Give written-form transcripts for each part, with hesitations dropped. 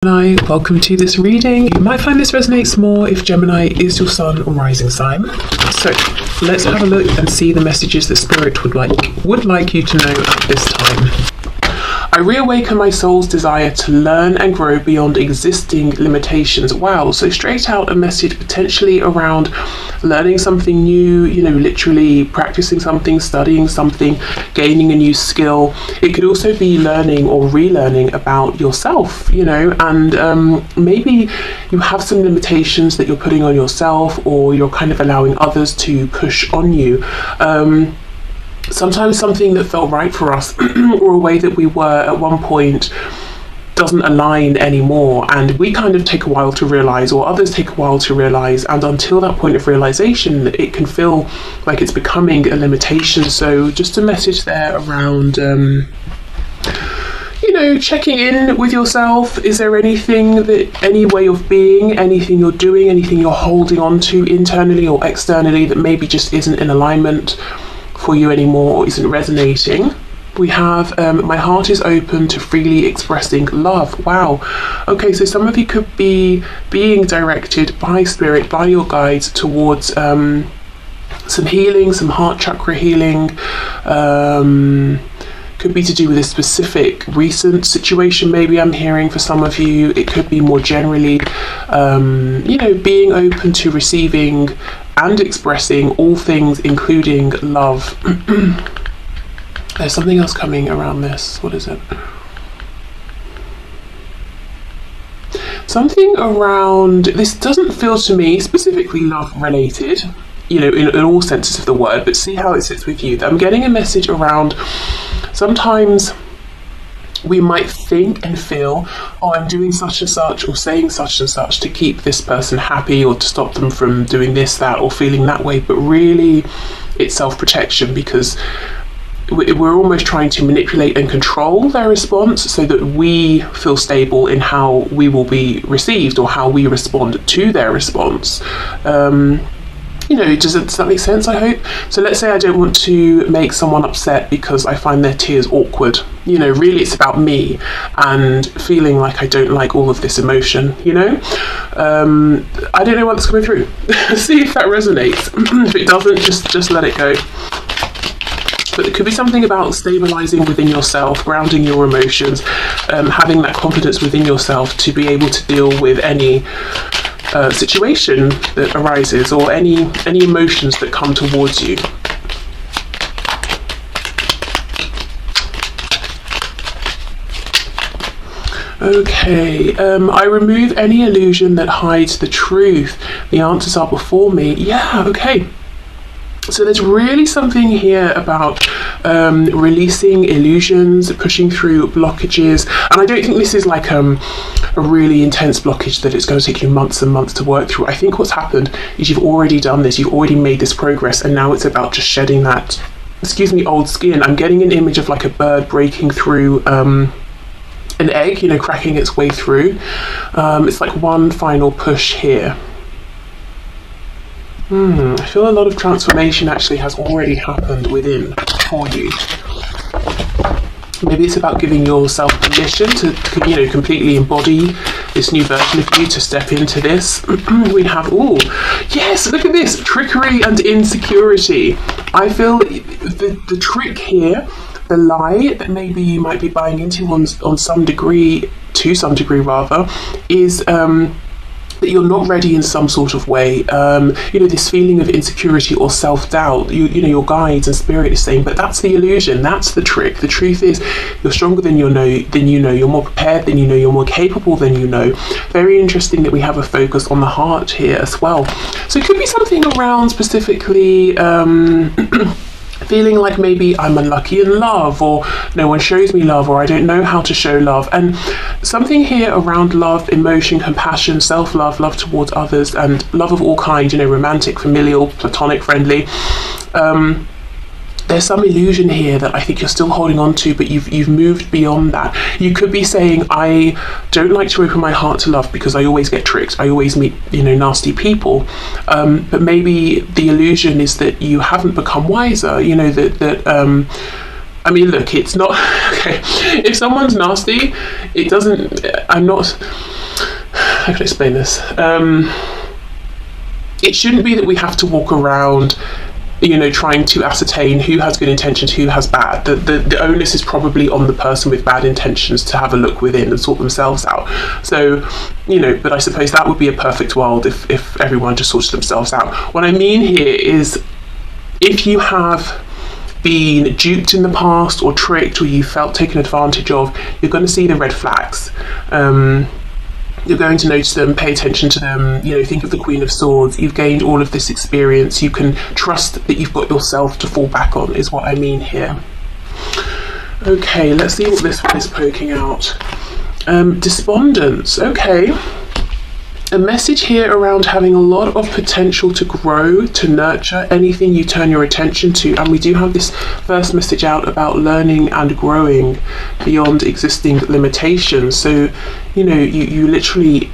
Gemini, welcome to this reading. You might find this resonates more if Gemini is your sun or rising sign. So let's have a look and see the messages that Spirit would like you to know at this time. I reawaken my soul's desire to learn and grow beyond existing limitations. Wow, so straight out a message potentially around learning something new, literally practicing something, studying something, gaining a new skill. It could also be learning or relearning about yourself, and maybe you have some limitations that you're putting on yourself, or you're kind of allowing others to push on you. Sometimes something that felt right for us or a way that we were at one point doesn't align anymore, and we kind of take a while to realize, or others take a while to realize, and until that point of realization it can feel like it's becoming a limitation. So just a message there around checking in with yourself. Is there any way of being, anything you're doing, anything you're holding on to internally or externally that maybe just isn't in alignment for you anymore or isn't resonating? We have my heart is open to freely expressing love. Wow. Okay, so some of you could be being directed by Spirit, by your guides, towards some healing, some heart chakra healing. Could be to do with a specific recent situation, maybe I'm hearing for some of you. It could be more generally, being open to receiving and expressing all things, including love. There's something else coming around this. What is it? Something around, this doesn't feel to me specifically love related, in all senses of the word, but see how it sits with you. I'm getting a message around, sometimes we might think and feel, oh, I'm doing such and such or saying such and such to keep this person happy or to stop them from doing this, that, or feeling that way, but really it's self-protection, because we're almost trying to manipulate and control their response so that we feel stable in how we will be received or how we respond to their response. Does that make sense, I hope? So let's say I don't want to make someone upset because I find their tears awkward. Really it's about me and feeling like I don't like all of this emotion, I don't know what's coming through. See if that resonates. If it doesn't, just let it go. But it could be something about stabilizing within yourself, grounding your emotions, having that confidence within yourself to be able to deal with any situation that arises, or any emotions that come towards you. Okay, I remove any illusion that hides the truth. The answers are before me. Yeah, okay. So there's really something here about releasing illusions, pushing through blockages. And I don't think this is like a really intense blockage that it's going to take you months and months to work through. I think what's happened is you've already done this, you've already made this progress, and now it's about just shedding that, old skin. I'm getting an image of like a bird breaking through an egg, cracking its way through. It's like one final push here. I feel a lot of transformation actually has already happened within for you. Maybe it's about giving yourself permission to, completely embody this new version of you, to step into this. We have, yes, look at this, trickery and insecurity. I feel the trick here, the lie that maybe you might be buying into on some degree, is that you're not ready in some sort of way. This feeling of insecurity or self-doubt, your guides and Spirit is saying, but that's the illusion, that's the trick. The truth is you're stronger than you know, you're more prepared than you're more capable than Very interesting that we have a focus on the heart here as well. So it could be something around specifically feeling like maybe I'm unlucky in love, or no one shows me love, or I don't know how to show love. And something here around love, emotion, compassion, self-love, love towards others, and love of all kinds, romantic, familial, platonic, friendly. There's some illusion here that I think you're still holding on to, but you've moved beyond that. You could be saying, I don't like to open my heart to love because I always get tricked. I always meet, nasty people. But maybe the illusion is that you haven't become wiser, I mean, look, it's not, okay, if someone's nasty, it doesn't, I'm not, how can I explain this? It shouldn't be that we have to walk around, you know, trying to ascertain who has good intentions, who has bad. The onus is probably on the person with bad intentions to have a look within and sort themselves out. So, you know, but I suppose that would be a perfect world if everyone just sorted themselves out. What I mean here is, if you have been duped in the past or tricked, or you felt taken advantage of, you're going to see the red flags. You're going to notice them, pay attention to them, you know, think of the Queen of Swords. You've gained all of this experience. You can trust that you've got yourself to fall back on, is what I mean here. Okay, let's see what this one is poking out. Despondence, okay. A message here around having a lot of potential to grow, to nurture anything you turn your attention to. And we do have this first message out about learning and growing beyond existing limitations. So, you know, you literally,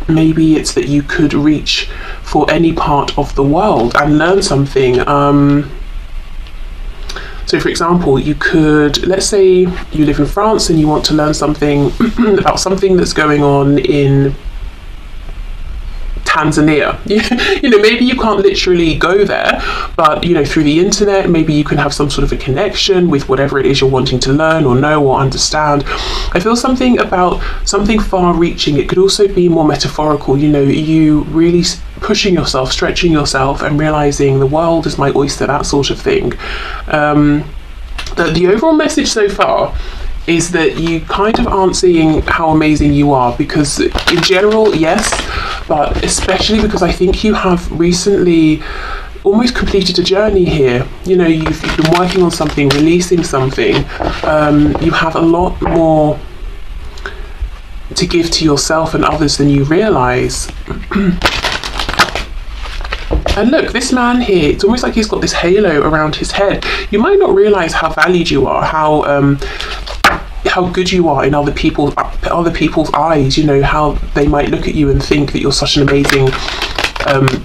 maybe it's that you could reach for any part of the world and learn something. So for example, you could, let's say you live in France and you want to learn something about something that's going on in Tanzania. You know, maybe you can't literally go there, but, you know, through the internet, maybe you can have some sort of a connection with whatever it is you're wanting to learn or know or understand. I feel something about something far reaching. It could also be more metaphorical, you know, you really pushing yourself, stretching yourself and realizing the world is my oyster, that sort of thing. The overall message so far is that you kind of aren't seeing how amazing you are, because in general, yes, but especially because I think you have recently almost completed a journey here. You know, you've been working on something, releasing something. You have a lot more to give to yourself and others than you realize. And look, this man here, it's almost like he's got this halo around his head. You might not realize how valued you are, how good you are in other people's eyes. You know, how they might look at you and think that you're such an amazing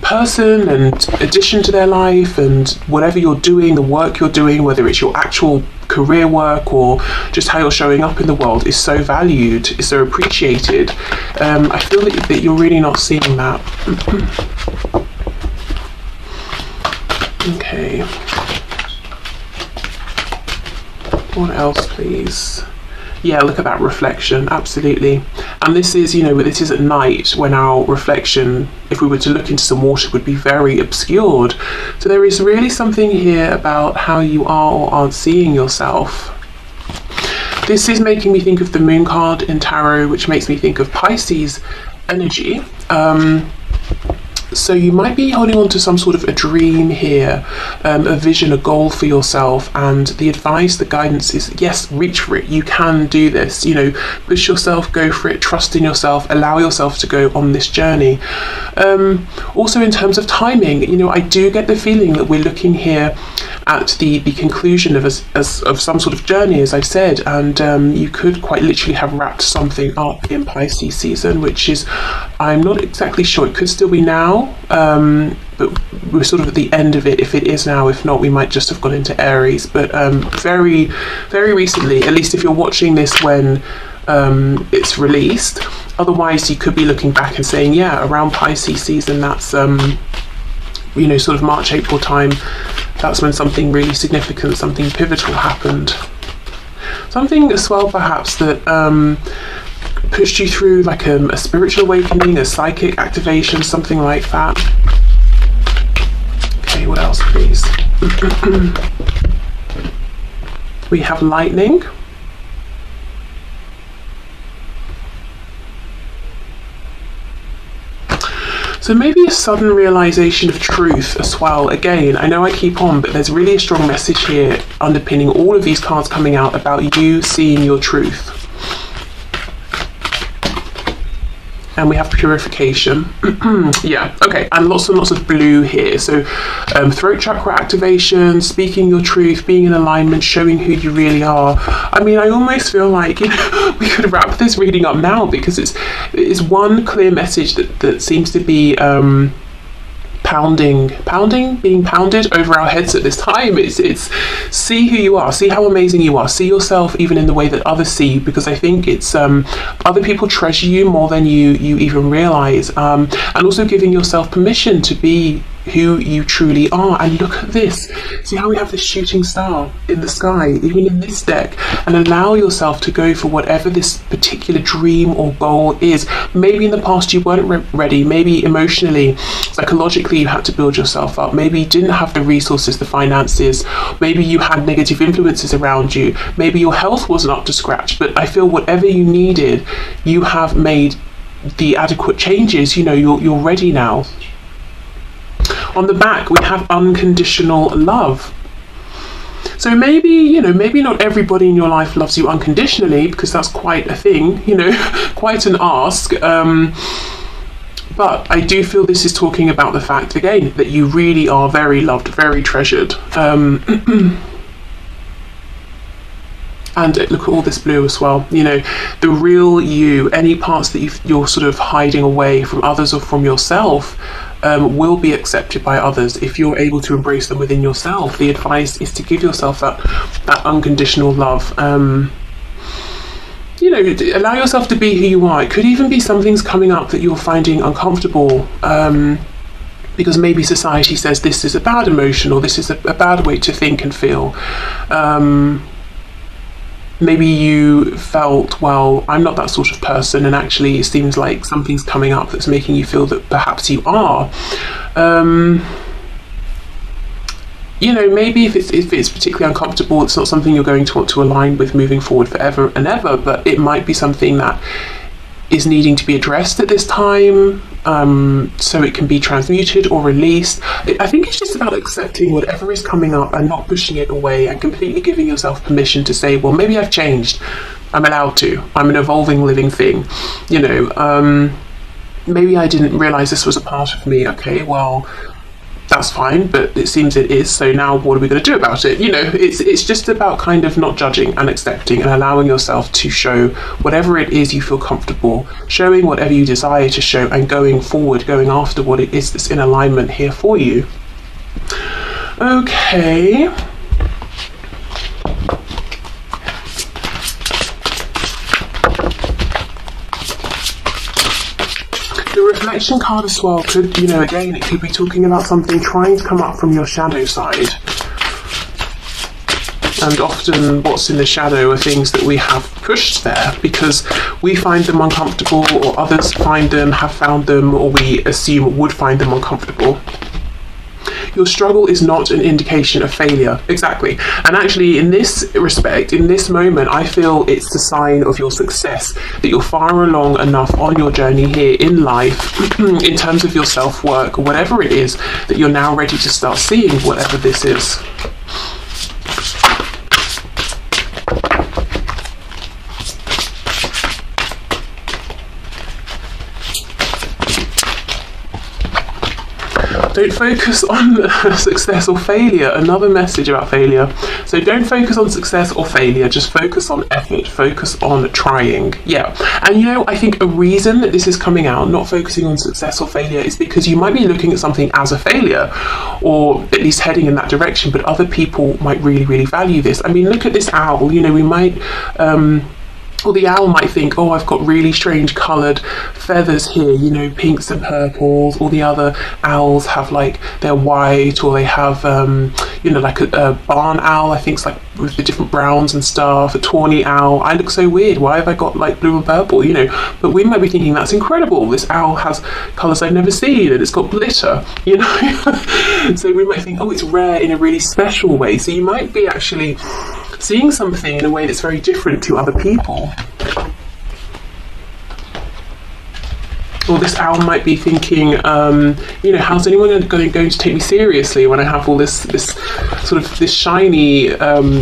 person and addition to their life, and whatever you're doing, the work you're doing, whether it's your actual career work or just how you're showing up in the world, is so valued, is so appreciated. I feel that you're really not seeing that. Okay. What else, please? Yeah, look at that reflection, absolutely. And this is, you know, this is at night when our reflection, if we were to look into some water, would be very obscured. So there is really something here about how you are or aren't seeing yourself. This is making me think of the moon card in tarot, which makes me think of Pisces energy. So you might be holding on to some sort of a dream here, a vision, a goal for yourself, and the advice, the guidance is, yes, reach for it. You can do this, you know, push yourself, go for it, trust in yourself, allow yourself to go on this journey. Also in terms of timing, you know, I do get the feeling that we're looking here at the conclusion of some sort of journey, as I've said, and you could quite literally have wrapped something up in Pisces season, which is, I'm not exactly sure, it could still be now, but we're sort of at the end of it if it is now. If not, we might just have gone into Aries, but very, very recently, at least if you're watching this when it's released. Otherwise, you could be looking back and saying, yeah, around Pisces season, that's you know, sort of March, April time, that's when something really significant, something pivotal happened. Something as well, perhaps, that pushed you through like a spiritual awakening, a psychic activation, something like that. Okay, what else, please? We have lightning. So maybe a sudden realization of truth as well. Again, I know I keep on, but there's really a strong message here underpinning all of these cards coming out about you seeing your truth. And we have purification. Yeah, okay, and lots and lots of blue here. So throat chakra activation, speaking your truth, being in alignment, showing who you really are. I mean, I almost feel like, you know, we could wrap this reading up now, because it's one clear message that seems to be being pounded over our heads at this time. It's see who you are, see how amazing you are, see yourself even in the way that others see you, because I think it's other people treasure you more than you even realize, and also giving yourself permission to be who you truly are. And look at this, see how we have this shooting star in the sky even in this deck, and allow yourself to go for whatever this particular dream or goal is. Maybe in the past you weren't ready, maybe emotionally, psychologically you had to build yourself up, maybe you didn't have the resources, the finances, maybe you had negative influences around you, maybe your health wasn't up to scratch, but I feel whatever you needed, you have made the adequate changes. You're ready now. On the back we have unconditional love. So maybe not everybody in your life loves you unconditionally, because that's quite a thing, quite an ask, but I do feel this is talking about the fact again that you really are very loved, very treasured. And look at all this blue as well, the real you, any parts that you're sort of hiding away from others or from yourself, will be accepted by others if you're able to embrace them within yourself. The advice is to give yourself that unconditional love. Allow yourself to be who you are. It could even be something's coming up that you're finding uncomfortable, because maybe society says this is a bad emotion, or this is a bad way to think and feel. Maybe you felt, well, I'm not that sort of person, and actually it seems like something's coming up that's making you feel that perhaps you are. Maybe if it's particularly uncomfortable, it's not something you're going to want to align with moving forward forever and ever, but it might be something that is needing to be addressed at this time, so it can be transmuted or released. I think it's just about accepting whatever is coming up and not pushing it away, and completely giving yourself permission to say, well, maybe I've changed, I'm allowed to, I'm an evolving living thing, maybe I didn't realize this was a part of me. Okay, well, that's fine, but it seems it is, so now what are we going to do about it? It's just about kind of not judging and accepting and allowing yourself to show whatever it is you feel comfortable showing, whatever you desire to show, and going forward, going after what it is that's in alignment here for you. Okay. The reflection card as well could, again, it could be talking about something trying to come up from your shadow side. And often what's in the shadow are things that we have pushed there because we find them uncomfortable, or others find them, have found them, or we assume would find them uncomfortable. Your struggle is not an indication of failure. Exactly. And actually, in this respect, in this moment, I feel it's the sign of your success, that you're far along enough on your journey here in life, in terms of your self-work, or whatever it is, that you're now ready to start seeing whatever this is. Don't focus on success or failure. Another message about failure. So don't focus on success or failure, just focus on effort, focus on trying. Yeah. And I think a reason that this is coming out, not focusing on success or failure, is because you might be looking at something as a failure, or at least heading in that direction, but other people might really, really value this. I mean, look at this owl. We might or the owl might think, oh, I've got really strange coloured feathers here, pinks and purples. All the other owls have like, they're white, or they have, like a barn owl, I think it's like with the different browns and stuff, a tawny owl. I look so weird, why have I got like blue and purple, But we might be thinking, that's incredible, this owl has colours I've never seen, and it's got glitter, So we might think, oh, it's rare in a really special way. So you might be actually seeing something in a way that's very different to other people. Or this owl might be thinking, how's anyone going to take me seriously when I have all this sort of this shiny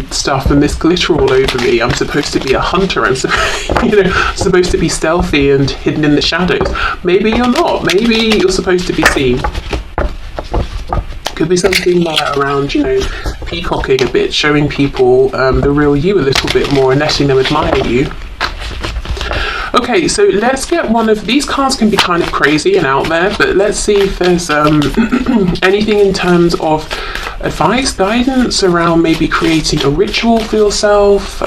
stuff and this glitter all over me? I'm supposed to be a hunter, and supposed to be stealthy and hidden in the shadows. Maybe you're not. Maybe you're supposed to be seen. Could be something around, peacocking a bit, showing people the real you a little bit more and letting them admire you. Okay, Okay, so let's get one of these cards. Can be kind of crazy and out there, but let's see if there's anything in terms of advice, guidance around maybe creating a ritual for yourself.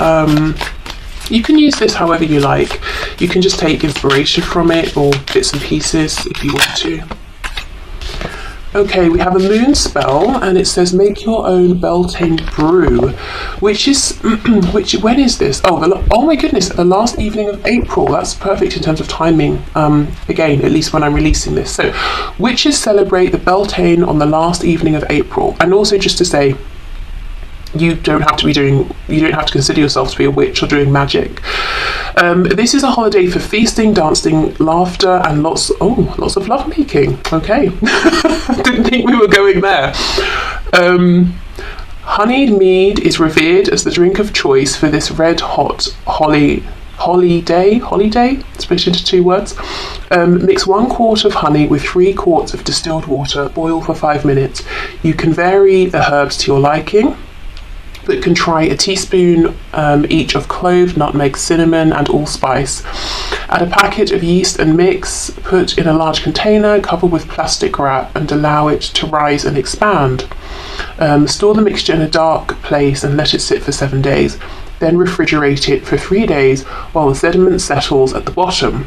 You can use this however you like. You can just take inspiration from it or bits and pieces if you want to. Okay, we have a moon spell, and it says make your own Beltane brew, which is when is this? Oh my goodness, the last evening of April. That's perfect in terms of timing. Again, at least when I'm releasing this. So, witches celebrate the Beltane on the last evening of April, and also just to say, you don't have to consider yourself to be a witch or doing magic. This is a holiday for feasting, dancing, laughter, and lots of lovemaking. Okay, didn't think we were going there. Honeyed mead is revered as the drink of choice for this red hot holiday, split into 2 words. Mix 1 quart of honey with 3 quarts of distilled water. Boil for 5 minutes. You can vary the herbs to your liking, but can try a teaspoon each of clove, nutmeg, cinnamon, and allspice. Add a packet of yeast and mix. Put in a large container, cover with plastic wrap, and allow it to rise and expand. Store the mixture in a dark place and let it sit for 7 days. Then refrigerate it for 3 days while the sediment settles at the bottom.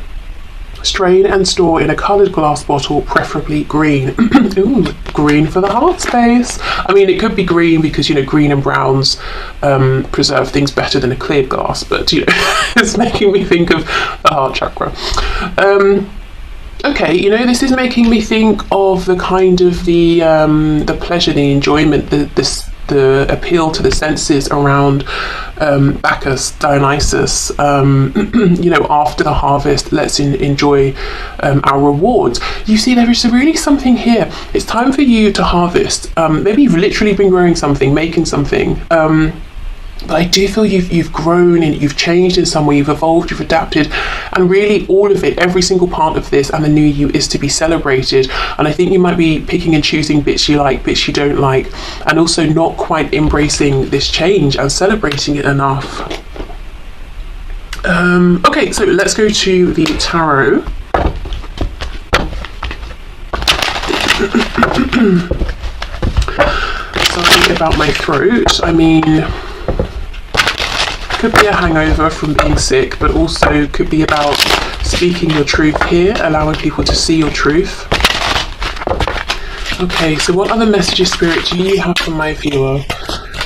Strain and store in a coloured glass bottle, preferably green. Ooh, green for the heart space. I mean, it could be green because, green and browns preserve things better than a clear glass, but, it's making me think of the heart chakra. Okay, this is making me think of the kind of the pleasure, the enjoyment, the appeal to the senses around Bacchus, Dionysus. After the harvest, let's enjoy our rewards. You see, there is really something here. It's time for you to harvest. Maybe you've literally been growing something, making something. But I do feel you've grown and you've changed in some way, you've evolved, you've adapted, and really all of it, every single part of this and the new you is to be celebrated. And I think you might be picking and choosing bits you like, bits you don't like, and also not quite embracing this change and celebrating it enough. Okay, so let's go to the tarot. Sorry about my throat. I mean, could be a hangover from being sick, but also could be about speaking your truth here, allowing people to see your truth. Okay, so what other messages, Spirit, do you have for my viewer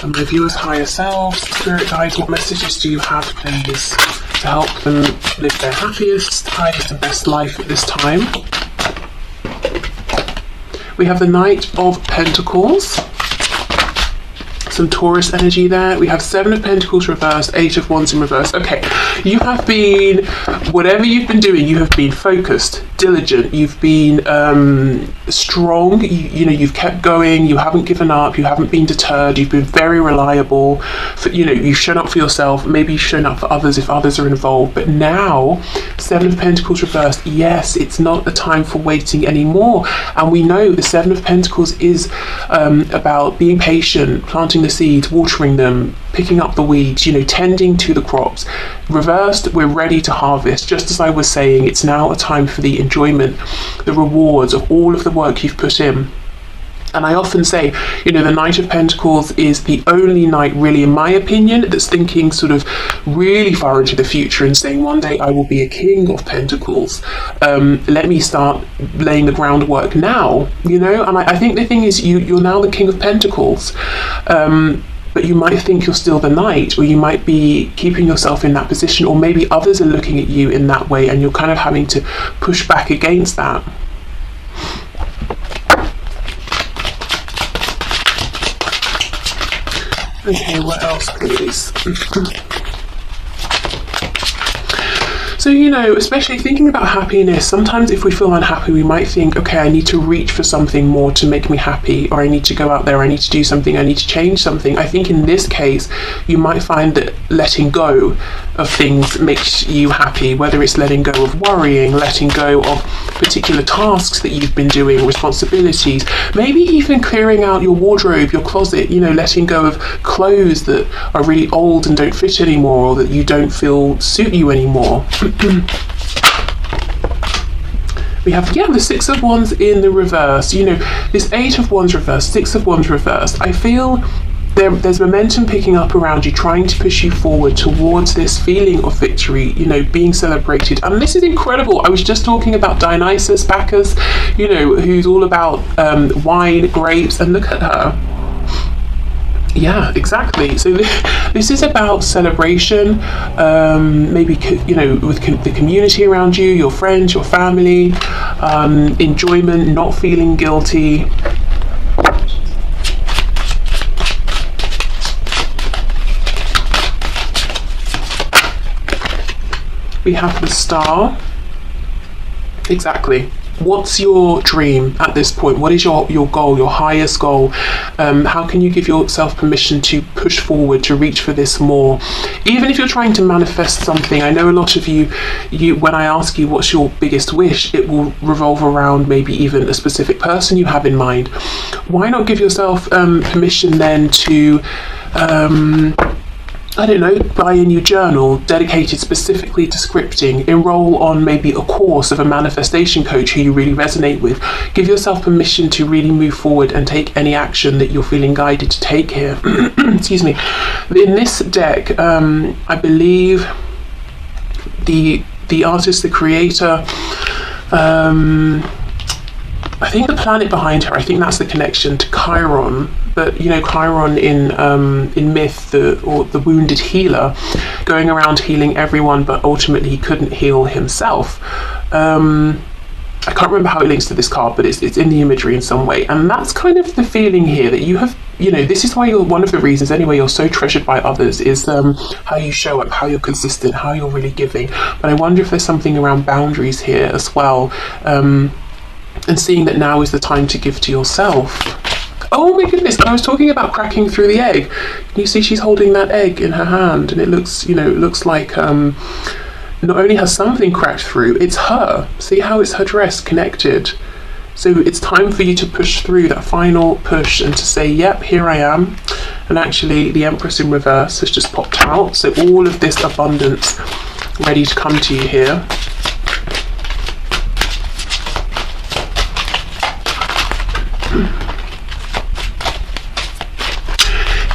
and my viewer's higher self? Spirit guides, what messages do you have, please, to help them live their happiest, highest and best life at this time? We have the Knight of Pentacles. Some Taurus energy there. We have 7 of Pentacles reversed, 8 of Wands in reverse. Okay, you have been, whatever you've been doing, you have been focused, diligent, you've been strong, you've kept going, you haven't given up, you haven't been deterred, you've been very reliable, you've shown up for yourself, maybe you've shown up for others if others are involved, but now, 7 of Pentacles reversed, yes, it's not a time for waiting anymore, and we know the 7 of Pentacles is about being patient, planting the seeds, watering them, picking up the weeds, tending to the crops. Reversed, we're ready to harvest. Just as I was saying, it's now a time for the enjoyment, the rewards of all of the work you've put in. And I often say, the Knight of Pentacles is the only knight, really, in my opinion, that's thinking sort of really far into the future and saying, one day I will be a King of Pentacles. Let me start laying the groundwork now, And I think the thing is, you're now the King of Pentacles. But you might think you're still the knight, or you might be keeping yourself in that position, or maybe others are looking at you in that way and you're kind of having to push back against that. Okay, what else, please? So, especially thinking about happiness, sometimes if we feel unhappy, we might think, okay, I need to reach for something more to make me happy, or I need to go out there, I need to do something, I need to change something. I think in this case, you might find that letting go of things makes you happy, whether it's letting go of worrying, letting go of particular tasks that you've been doing, responsibilities, maybe even clearing out your wardrobe, your closet, letting go of clothes that are really old and don't fit anymore, or that you don't feel suit you anymore. We have, yeah, the Six of Wands in the reverse. You know, this Eight of Wands reversed, Six of Wands reversed. I feel there's momentum picking up around you, trying to push you forward towards this feeling of victory, you know, being celebrated. And this is incredible. I was just talking about Dionysus, Bacchus, you know, who's all about wine, grapes, and look at her. Yeah, exactly. So this is about celebration, maybe, you know, with the community around you, your friends, your family, enjoyment, not feeling guilty. We have the Star. Exactly. What's your dream at this point? What is your goal, your highest goal? How can you give yourself permission to push forward, to reach for this more? Even if you're trying to manifest something, I know a lot of you, when I ask you what's your biggest wish, it will revolve around maybe even a specific person you have in mind. Why not give yourself permission then to I don't know, buy a new journal dedicated specifically to scripting, enroll on maybe a course of a manifestation coach who you really resonate with. Give yourself permission to really move forward and take any action that you're feeling guided to take here. Excuse me. In this deck, I believe the artist, the creator, I think the planet behind her, I think that's the connection to Chiron. But you know, Chiron in myth, the wounded healer, going around healing everyone, but ultimately he couldn't heal himself. I can't remember how it links to this card, but it's in the imagery in some way. And that's kind of the feeling here, that you have, you know, this is why you're, one of the reasons anyway, you're so treasured by others, is how you show up, how you're consistent, how you're really giving. But I wonder if there's something around boundaries here as well. And seeing that now is the time to give to yourself. Oh my goodness, I was talking about cracking through the egg. You see she's holding that egg in her hand, and it looks, you know, it looks like not only has something cracked through, it's her. See how it's her dress connected? So it's time for you to push through, that final push, and to say, yep, here I am. And actually the Empress in reverse has just popped out. So all of this abundance ready to come to you here.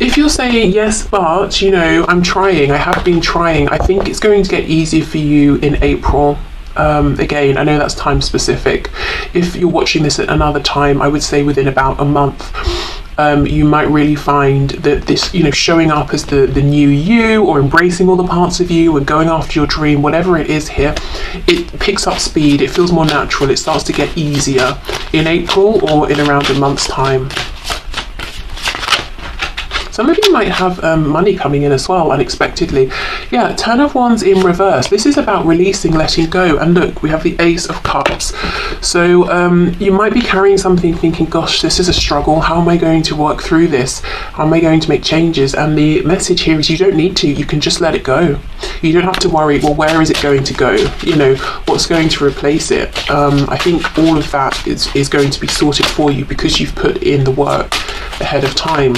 If you're saying, yes, but, you know, I'm trying, I have been trying, I think it's going to get easier for you in April. Again, I know that's time specific. If you're watching this at another time, I would say within about a month, you might really find that this, you know, showing up as the new you, or embracing all the parts of you and going after your dream, whatever it is here, it picks up speed, it feels more natural, it starts to get easier in April or in around a month's time. Some of you might have money coming in as well, unexpectedly. Yeah, Ten of Wands in reverse. This is about releasing, letting go. And look, we have the Ace of Cups. So you might be carrying something thinking, gosh, this is a struggle. How am I going to work through this? How am I going to make changes? And the message here is you don't need to. You can just let it go. You don't have to worry, well, where is it going to go? You know, what's going to replace it? I think all of that is going to be sorted for you because you've put in the work ahead of time.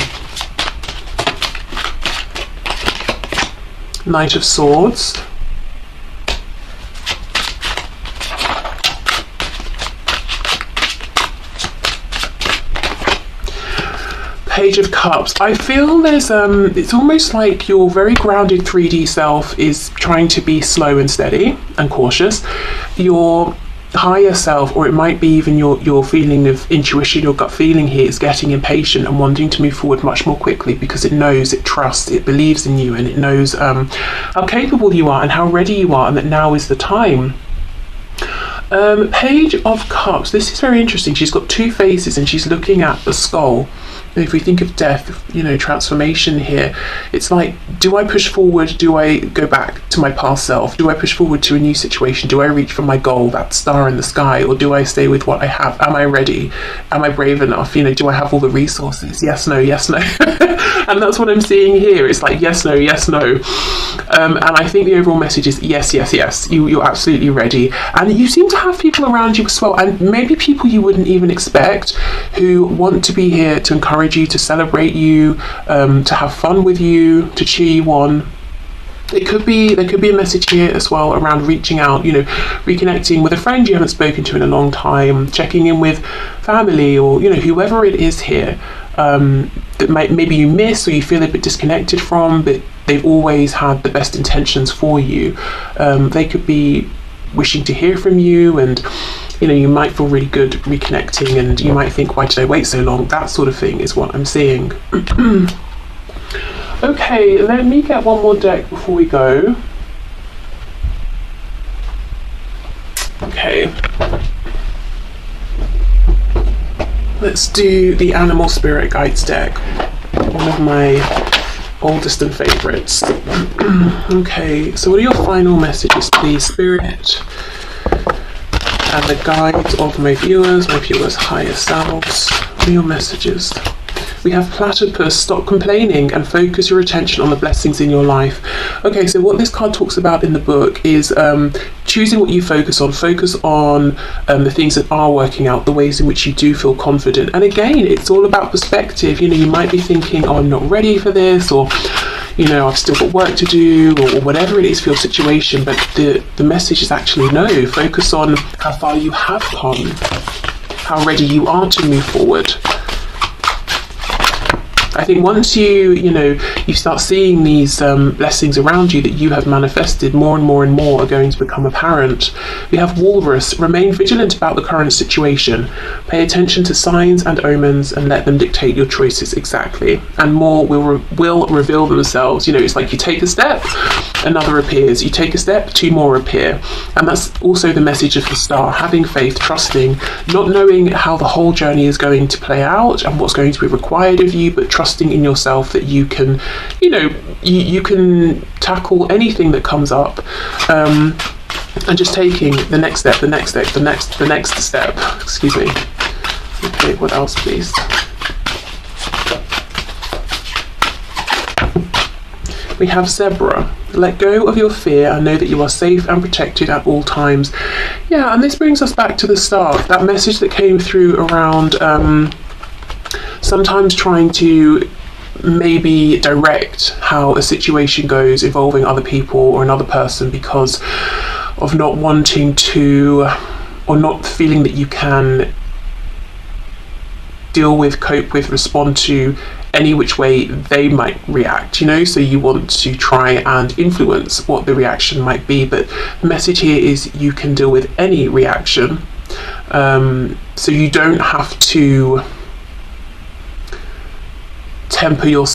Knight of Swords. Page of Cups. I feel there's it's almost like your very grounded 3D self is trying to be slow and steady and cautious. Your higher self, or it might be even your feeling of intuition, your gut feeling here, is getting impatient and wanting to move forward much more quickly because it knows, it trusts, it believes in you, and it knows how capable you are and how ready you are, and that now is the time. Page of Cups. This is very interesting. She's got two faces and she's looking at the skull. If we think of death, you know, transformation here, it's like, do I push forward? Do I go back to my past self? Do I push forward to a new situation? Do I reach for my goal, that star in the sky? Or do I stay with what I have? Am I ready? Am I brave enough? You know, do I have all the resources? Yes, no, yes, no. And that's what I'm seeing here. It's like, yes, no, yes, no. And I think the overall message is yes, yes, yes. You're absolutely ready. And you seem to have people around you as well, and maybe people you wouldn't even expect, who want to be here to encourage you, to celebrate you, to have fun with you, to cheer you on. There could be a message here as well around reaching out, you know, reconnecting with a friend you haven't spoken to in a long time, checking in with family, or, you know, whoever it is here that maybe you miss or you feel a bit disconnected from, but they've always had the best intentions for you. They could be wishing to hear from you, and, you know, you might feel really good reconnecting, and you might think, why did I wait so long? That sort of thing is what I'm seeing. Okay, let me get one more deck before we go. Okay. Let's do the Animal Spirit Guides deck. One of my oldest and favourites. Okay, so what are your final messages, please, Spirit? And the guides of my viewers' higher selves. What are your messages? We have Platypus. Stop complaining and focus your attention on the blessings in your life. Okay, so what this card talks about in the book is choosing what you focus on. Focus on the things that are working out, the ways in which you do feel confident. And again, it's all about perspective. You know, you might be thinking, oh, I'm not ready for this, or, you know, I've still got work to do, or whatever it is for your situation. But the message is actually no. Focus on how far you have come, how ready you are to move forward. I think once you start seeing these blessings around you that you have manifested, more and more and more are going to become apparent. We have Walrus. Remain vigilant about the current situation. Pay attention to signs and omens and let them dictate your choices exactly. And more will reveal themselves. You know, it's like you take a step, another appears. You take a step, two more appear. And that's also the message of the star. Having faith, trusting, not knowing how the whole journey is going to play out and what's going to be required of you, but trusting in yourself that you can, you know, you can tackle anything that comes up, and just taking the next step, the next step. Excuse me. Okay, what else, please? We have Zebra. Let go of your fear and know that you are safe and protected at all times. Yeah, and this brings us back to the start. That message that came through around sometimes trying to maybe direct how a situation goes involving other people or another person because of not wanting to, or not feeling that you can deal with, cope with, respond to any which way they might react, you know, so you want to try and influence what the reaction might be. But the message here is you can deal with any reaction, so you don't have to temper yourself